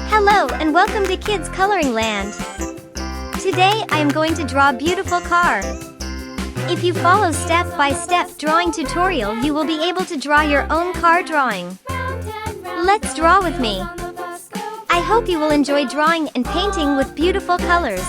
Hello and welcome to Kids Coloring Land. Today I am going to draw a beautiful car. If you follow step-by-step drawing tutorial, you will be able to draw your own car drawing. Let's draw with me. I hope you will enjoy drawing and painting with beautiful colors.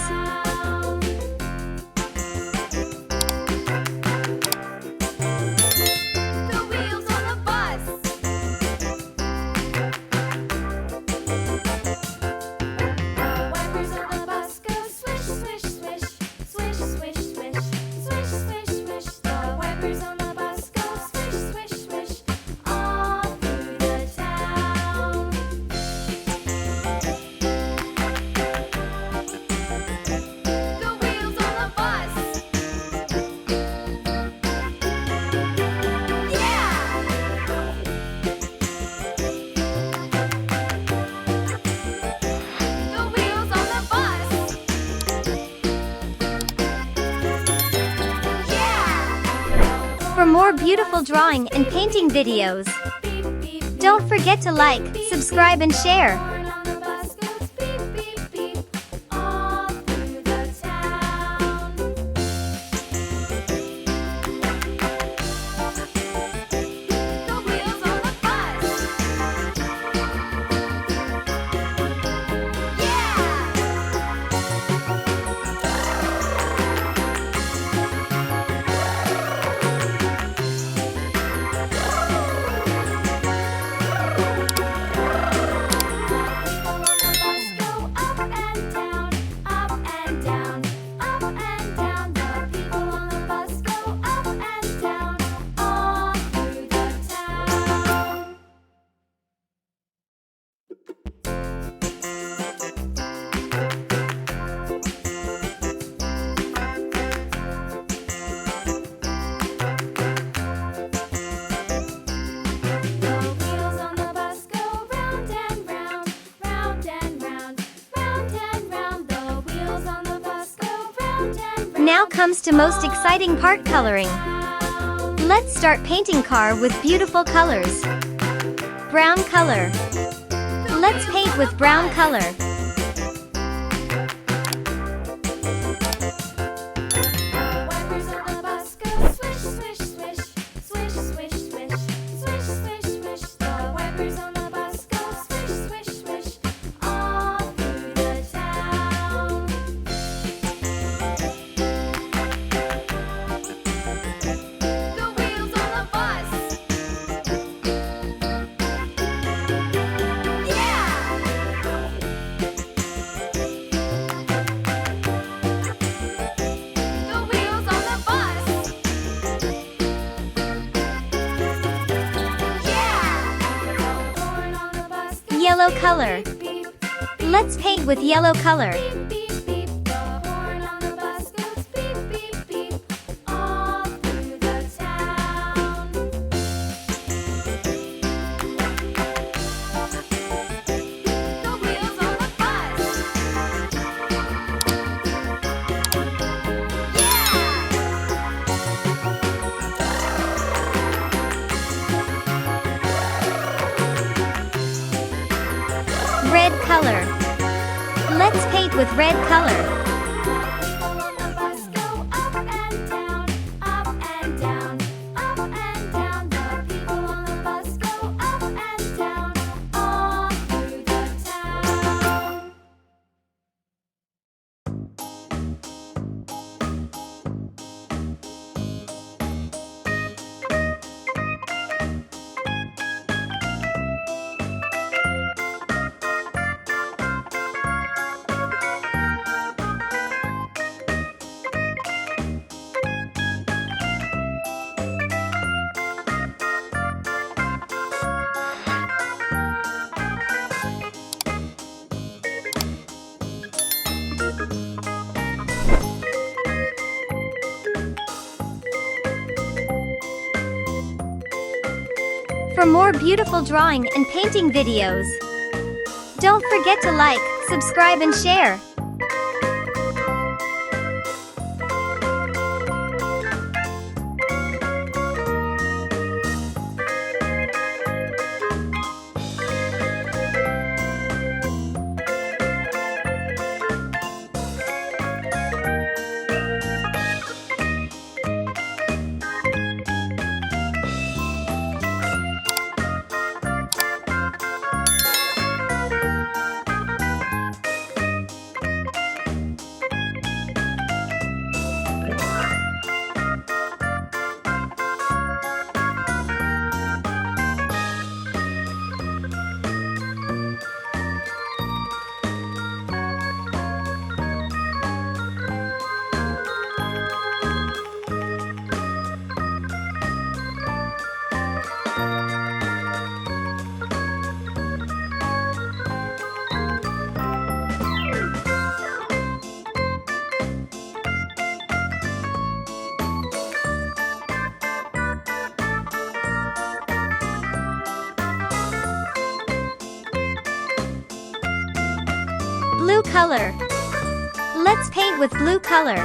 For more beautiful drawing and painting videos, don't forget to like, subscribe and share. Now comes to most exciting part, coloring. Let's start painting car with beautiful colors. Brown color. Let's paint with brown color. Yellow color. Let's paint with yellow color. Red color. Let's paint with red color. For more beautiful drawing and painting videos, don't forget to like, subscribe and share. color. Let's paint with blue color.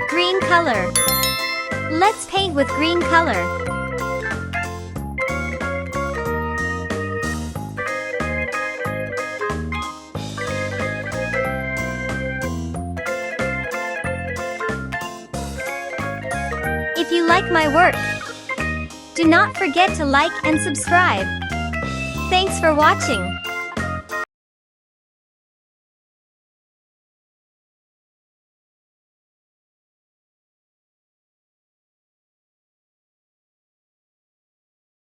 Green color. Let's paint with green color. If you like my work, do not forget to like and subscribe. Thanks for watching.